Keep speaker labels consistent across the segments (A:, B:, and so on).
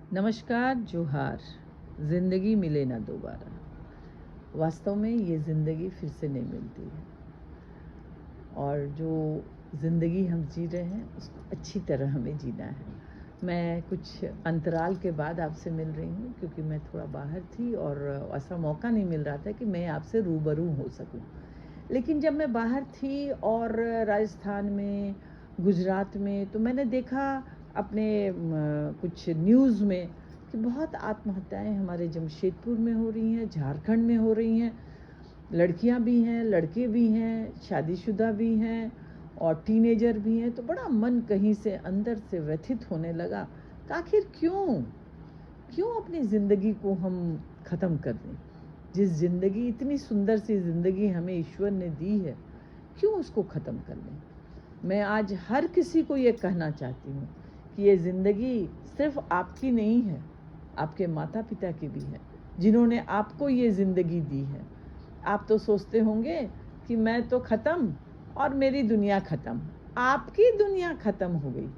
A: नमस्कार, जोहार। ज़िंदगी मिले ना दोबारा। वास्तव में ये ज़िंदगी फिर से नहीं मिलती है और जो ज़िंदगी हम जी रहे हैं उसको अच्छी तरह हमें जीना है। मैं कुछ अंतराल के बाद आपसे मिल रही हूँ क्योंकि मैं थोड़ा बाहर थी और ऐसा मौका नहीं मिल रहा था कि मैं आपसे रूबरू हो सकूँ। लेकिन जब मैं बाहर थी और राजस्थान में, गुजरात में, तो मैंने देखा अपने कुछ न्यूज़ में कि बहुत आत्महत्याएं हमारे जमशेदपुर में हो रही हैं, झारखंड में हो रही हैं। लड़कियां भी हैं, लड़के भी हैं, शादीशुदा भी हैं और टीनेजर भी हैं। तो बड़ा मन कहीं से अंदर से व्यथित होने लगा कि आखिर क्यों अपनी ज़िंदगी को हम ख़त्म कर दें। जिस ज़िंदगी, इतनी सुंदर सी ज़िंदगी हमें ईश्वर ने दी है, क्यों उसको ख़त्म कर लें। मैं आज हर किसी को ये कहना चाहती हूँ कि ये ज़िंदगी सिर्फ आपकी नहीं है, आपके माता पिता की भी है, जिन्होंने आपको ये ज़िंदगी दी है। आप तो सोचते होंगे कि मैं तो ख़त्म और मेरी दुनिया ख़त्म। आपकी दुनिया ख़त्म हो गई,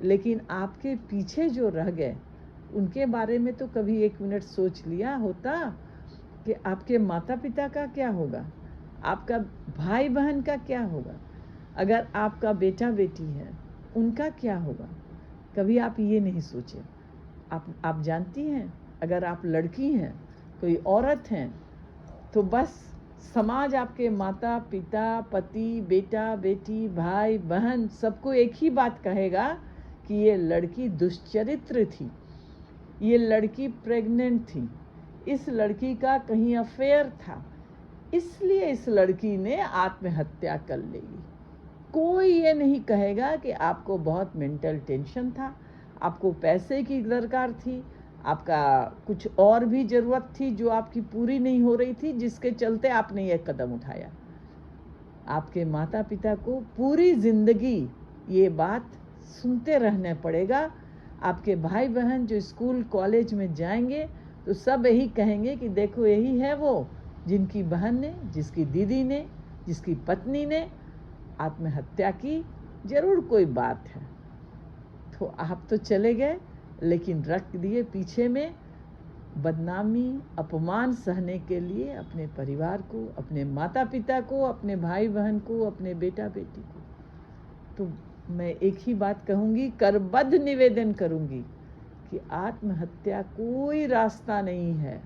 A: लेकिन आपके पीछे जो रह गए उनके बारे में तो कभी एक मिनट सोच लिया होता कि आपके माता पिता का क्या होगा, आपका भाई बहन का क्या होगा, अगर आपका बेटा बेटी है उनका क्या होगा। कभी आप ये नहीं सोचे। आप जानती हैं, अगर आप लड़की हैं, कोई औरत हैं, तो बस समाज आपके माता पिता, पति, बेटा बेटी, भाई बहन सबको एक ही बात कहेगा कि ये लड़की दुष्चरित्र थी, ये लड़की प्रेग्नेंट थी, इस लड़की का कहीं अफेयर था, इसलिए इस लड़की ने आत्महत्या कर ली। कोई ये नहीं कहेगा कि आपको बहुत मेंटल टेंशन था, आपको पैसे की दरकार थी, आपका कुछ और भी ज़रूरत थी जो आपकी पूरी नहीं हो रही थी, जिसके चलते आपने ये कदम उठाया। आपके माता पिता को पूरी ज़िंदगी ये बात सुनते रहना पड़ेगा। आपके भाई बहन जो स्कूल कॉलेज में जाएंगे तो सब यही कहेंगे कि देखो यही है वो जिनकी बहन ने, जिसकी दीदी ने, जिसकी पत्नी ने आत्महत्या की। ज़रूर कोई बात है। तो आप तो चले गए, लेकिन रख दिए पीछे में बदनामी, अपमान सहने के लिए अपने परिवार को, अपने माता पिता को, अपने भाई बहन को, अपने बेटा बेटी को। तो मैं एक ही बात कहूँगी, करबद्ध निवेदन करूँगी कि आत्महत्या कोई रास्ता नहीं है,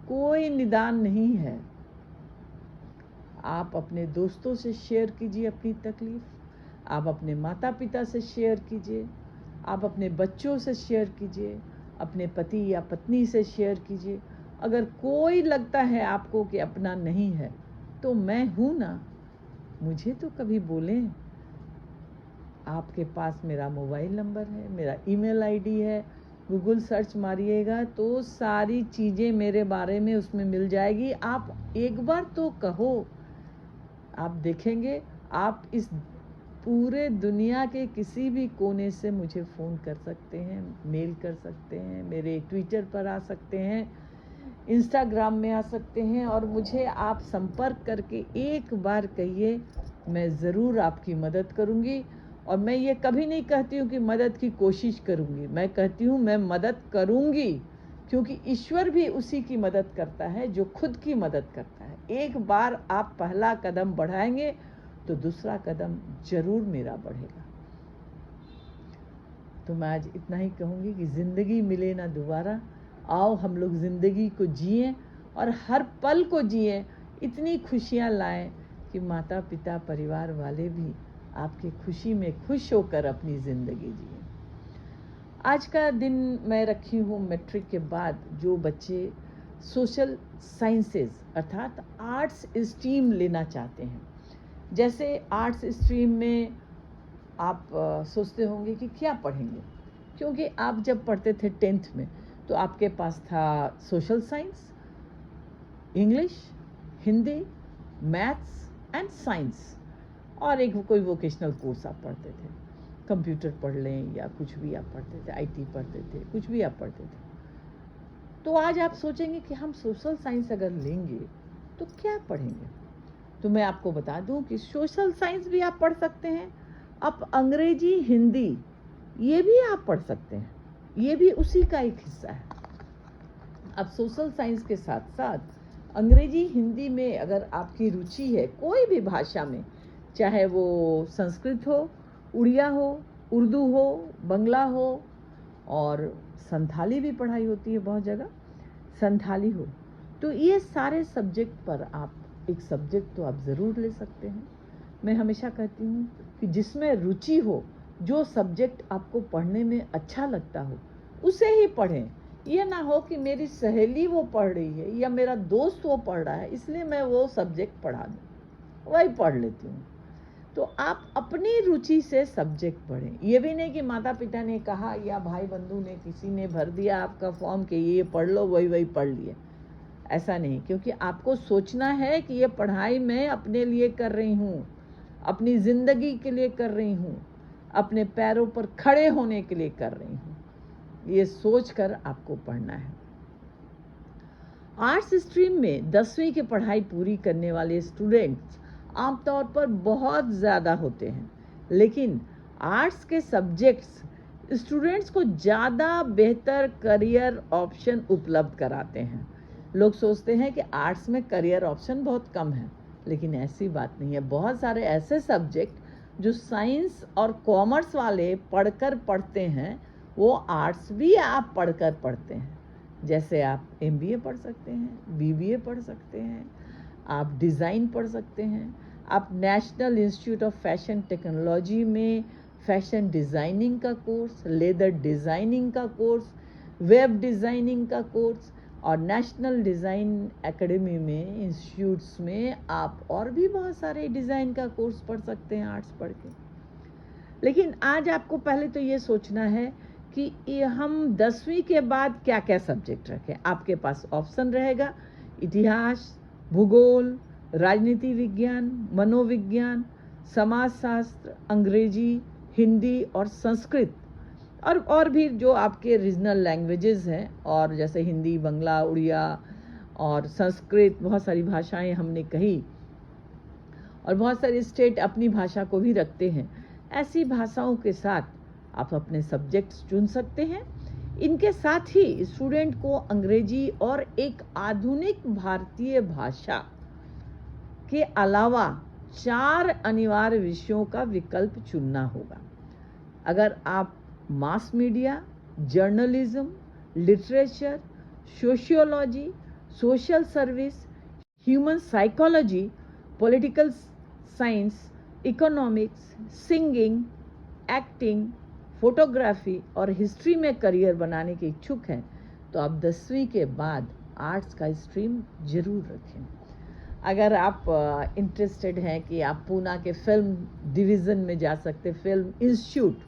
A: कोई निदान नहीं है। आप अपने दोस्तों से शेयर कीजिए अपनी तकलीफ़, आप अपने माता पिता से शेयर कीजिए, आप अपने बच्चों से शेयर कीजिए, अपने पति या पत्नी से शेयर कीजिए। अगर कोई लगता है आपको कि अपना नहीं है, तो मैं हूँ ना, मुझे तो कभी बोलें। आपके पास मेरा मोबाइल नंबर है, मेरा ईमेल आईडी है, गूगल सर्च मारिएगा तो सारी चीज़ें मेरे बारे में उसमें मिल जाएगी। आप एक बार तो कहो, आप देखेंगे, आप इस पूरे दुनिया के किसी भी कोने से मुझे फ़ोन कर सकते हैं, मेल कर सकते हैं, मेरे ट्विटर पर आ सकते हैं, इंस्टाग्राम में आ सकते हैं और मुझे आप संपर्क करके एक बार कहिए, मैं ज़रूर आपकी मदद करूँगी। और मैं ये कभी नहीं कहती हूँ कि मदद की कोशिश करूँगी, मैं कहती हूँ मैं मदद करूँगी, क्योंकि ईश्वर भी उसी की मदद करता है जो खुद की मदद करता है। एक बार आप पहला कदम बढ़ाएंगे तो दूसरा कदम ज़रूर मेरा बढ़ेगा। तो मैं आज इतना ही कहूँगी कि ज़िंदगी मिले ना दोबारा। आओ हम लोग ज़िंदगी को जिएं और हर पल को जिएं, इतनी खुशियाँ लाएं कि माता पिता परिवार वाले भी आपकी खुशी में खुश होकर अपनी ज़िंदगी जिएं। आज का दिन मैं रखी हूँ मैट्रिक के बाद जो बच्चे सोशल साइंसेज अर्थात आर्ट्स स्ट्रीम लेना चाहते हैं। जैसे आर्ट्स स्ट्रीम में आप सोचते होंगे कि क्या पढ़ेंगे, क्योंकि आप जब पढ़ते थे 10th में तो आपके पास था social science, English, Hindi, maths and science और एक कोई वोकेशनल कोर्स आप पढ़ते थे। कंप्यूटर पढ़ लें या कुछ भी आप पढ़ते थे, आईटी पढ़ते थे, कुछ भी आप पढ़ते थे। तो आज आप सोचेंगे कि हम सोशल साइंस अगर लेंगे तो क्या पढ़ेंगे। तो मैं आपको बता दूं कि सोशल साइंस भी आप पढ़ सकते हैं, आप अंग्रेजी, हिंदी ये भी आप पढ़ सकते हैं। ये भी उसी का एक हिस्सा है। अब सोशल साइंस के साथ साथ अंग्रेजी हिंदी में अगर आपकी रुचि है कोई भी भाषा में, चाहे वो संस्कृत हो, उड़िया हो, उर्दू हो, बंगला हो, और संथाली भी पढ़ाई होती है बहुत जगह, संथाली हो, तो ये सारे सब्जेक्ट पर आप एक सब्जेक्ट तो आप ज़रूर ले सकते हैं। मैं हमेशा कहती हूँ कि जिसमें रुचि हो, जो सब्जेक्ट आपको पढ़ने में अच्छा लगता हो उसे ही पढ़ें। ये ना हो कि मेरी सहेली वो पढ़ रही है या मेरा दोस्त वो पढ़ रहा है इसलिए मैं वो सब्जेक्ट पढ़ा दूँ, वही पढ़ लेती हूँ। तो आप अपनी रुचि से सब्जेक्ट पढ़ें। ये भी नहीं कि माता पिता ने कहा या भाई बंधु ने किसी ने भर दिया आपका फॉर्म कि ये पढ़ लो, वही पढ़ लिए, ऐसा नहीं। क्योंकि आपको सोचना है कि ये पढ़ाई मैं अपने लिए कर रही हूँ, अपनी ज़िंदगी के लिए कर रही हूँ, अपने पैरों पर खड़े होने के लिए कर रही हूँ। ये सोचकर आपको पढ़ना है। आर्ट्स स्ट्रीम में 10वीं की पढ़ाई पूरी करने वाले स्टूडेंट्स आमतौर पर बहुत ज़्यादा होते हैं, लेकिन आर्ट्स के सब्जेक्ट्स स्टूडेंट्स को ज़्यादा बेहतर करियर ऑप्शन उपलब्ध कराते हैं। लोग सोचते हैं कि आर्ट्स में करियर ऑप्शन बहुत कम है, लेकिन ऐसी बात नहीं है। बहुत सारे ऐसे सब्जेक्ट जो साइंस और कॉमर्स वाले पढ़ते हैं वो आर्ट्स भी आप पढ़कर पढ़ते हैं। जैसे आप MBA पढ़ सकते हैं, BBA पढ़ सकते हैं, आप डिज़ाइन पढ़ सकते हैं, आप national institute of fashion technology में फैशन डिज़ाइनिंग का कोर्स, लेदर डिज़ाइनिंग का कोर्स, वेब डिज़ाइनिंग का कोर्स, और नेशनल डिज़ाइन एकेडमी में इंस्टीट्यूट्स में आप और भी बहुत सारे डिज़ाइन का कोर्स पढ़ सकते हैं आर्ट्स पढ़ के। लेकिन आज आपको पहले तो ये सोचना है कि हम 10वीं के बाद क्या क्या सब्जेक्ट रखें। आपके पास ऑप्शन रहेगा इतिहास, भूगोल, राजनीति विज्ञान, मनोविज्ञान, समाजशास्त्र, अंग्रेजी, हिंदी और संस्कृत, और भी जो आपके रीजनल लैंग्वेजेस हैं, और जैसे हिंदी, बंगला, उड़िया और संस्कृत, बहुत सारी भाषाएं हमने कही, और बहुत सारे स्टेट अपनी भाषा को भी रखते हैं। ऐसी भाषाओं के साथ आप अपने सब्जेक्ट्स चुन सकते हैं। इनके साथ ही स्टूडेंट को अंग्रेजी और एक आधुनिक भारतीय भाषा के अलावा 4 अनिवार्य विषयों का विकल्प चुनना होगा। अगर आप mass media, journalism, literature, sociology, social service, human psychology, political science, economics, singing, acting, photography और हिस्ट्री में करियर बनाने के इच्छुक हैं तो आप 10वीं के बाद आर्ट्स का स्ट्रीम ज़रूर रखें। अगर आप इंटरेस्टेड हैं कि आप पूना के फिल्म डिवीज़न में जा सकते, film institute,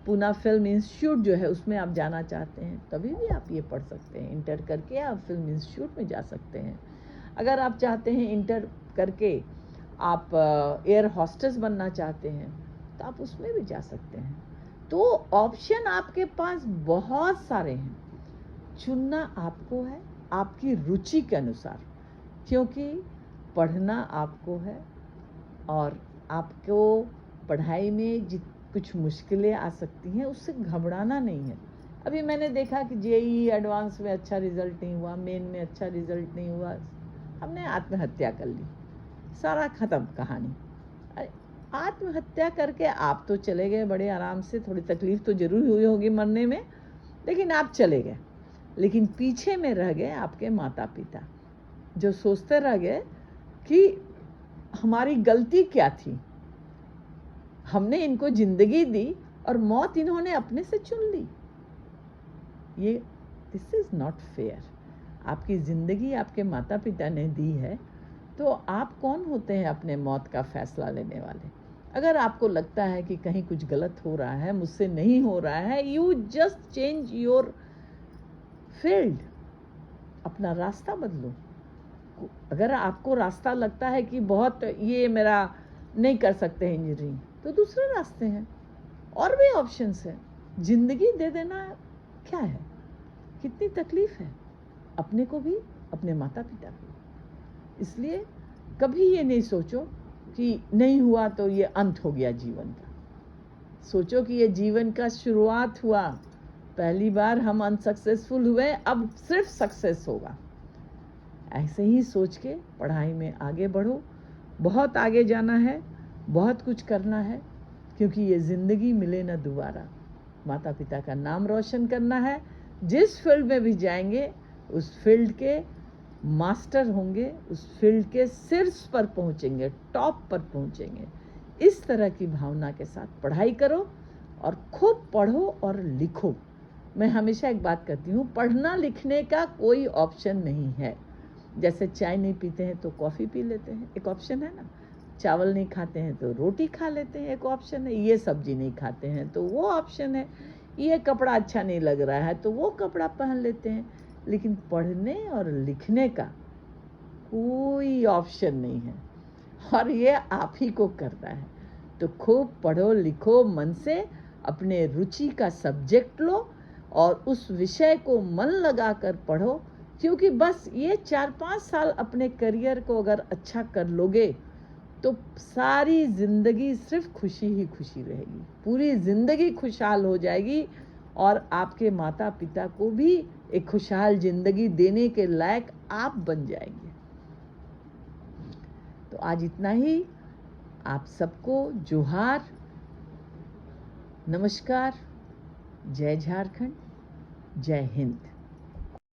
A: Poona film institute जो है उसमें आप जाना चाहते हैं, तभी भी आप ये पढ़ सकते हैं। इंटर करके आप फिल्म इंस्टीट्यूट में जा सकते हैं। अगर आप चाहते हैं इंटर करके आप एयर होस्टेस बनना चाहते हैं तो आप उसमें भी जा सकते हैं। तो ऑप्शन आपके पास बहुत सारे हैं, चुनना आपको है आपकी रुचि के अनुसार, क्योंकि पढ़ना आपको है और आपको पढ़ाई में कुछ मुश्किलें आ सकती हैं, उससे घबराना नहीं है। अभी मैंने देखा कि JEE एडवांस में अच्छा रिज़ल्ट नहीं हुआ, मेन में अच्छा रिज़ल्ट नहीं हुआ, हमने आत्महत्या कर ली, सारा ख़त्म कहानी। आत्महत्या करके आप तो चले गए बड़े आराम से, थोड़ी तकलीफ़ तो ज़रूर हुई होगी मरने में, लेकिन आप चले गए। लेकिन पीछे में रह गए आपके माता पिता, जो सोचते रह गए कि हमारी गलती क्या थी, हमने इनको ज़िंदगी दी और मौत इन्होंने अपने से चुन ली। ये दिस इज़ नॉट फेयर। आपकी ज़िंदगी आपके माता पिता ने दी है, तो आप कौन होते हैं अपने मौत का फ़ैसला लेने वाले। अगर आपको लगता है कि कहीं कुछ गलत हो रहा है, मुझसे नहीं हो रहा है, you just change your field, अपना रास्ता बदलो। अगर आपको रास्ता लगता है कि बहुत ये मेरा नहीं कर सकते हैं इंजीनियरिंग, तो दूसरे रास्ते हैं, और भी ऑप्शंस हैं। ज़िंदगी दे देना क्या है, कितनी तकलीफ़ है अपने को भी, अपने माता पिता को। इसलिए कभी ये नहीं सोचो कि नहीं हुआ तो ये अंत हो गया जीवन का। सोचो कि ये जीवन का शुरुआत हुआ, पहली बार हम अनसक्सेसफुल हुए, अब सिर्फ सक्सेस होगा। ऐसे ही सोच के पढ़ाई में आगे बढ़ो। बहुत आगे जाना है, बहुत कुछ करना है, क्योंकि ये ज़िंदगी मिले ना दोबारा। माता पिता का नाम रोशन करना है। जिस फील्ड में भी जाएंगे उस फील्ड के मास्टर होंगे, उस फील्ड के शीर्ष पर पहुंचेंगे, टॉप पर पहुंचेंगे। इस तरह की भावना के साथ पढ़ाई करो और खूब पढ़ो और लिखो। मैं हमेशा एक बात कहती हूँ, पढ़ना लिखने का कोई ऑप्शन नहीं है। जैसे चाय नहीं पीते हैं तो कॉफ़ी पी लेते हैं, एक ऑप्शन है ना। चावल नहीं खाते हैं तो रोटी खा लेते हैं, एक ऑप्शन है। ये सब्जी नहीं खाते हैं तो वो ऑप्शन है। ये कपड़ा अच्छा नहीं लग रहा है तो वो कपड़ा पहन लेते हैं। लेकिन पढ़ने और लिखने का कोई ऑप्शन नहीं है, और ये आप ही को करना है। तो खूब पढ़ो लिखो, मन से अपने रुचि का सब्जेक्ट लो और उस विषय को मन लगाकर पढ़ो, क्योंकि बस ये 4-5 साल अपने करियर को अगर अच्छा कर लोगे तो सारी ज़िंदगी सिर्फ खुशी ही खुशी रहेगी, पूरी ज़िंदगी खुशहाल हो जाएगी और आपके माता पिता को भी एक खुशहाल ज़िंदगी देने के लायक आप बन जाएंगे। तो आज इतना ही। आप सबको जोहार, नमस्कार, जय झारखंड, जय हिंद।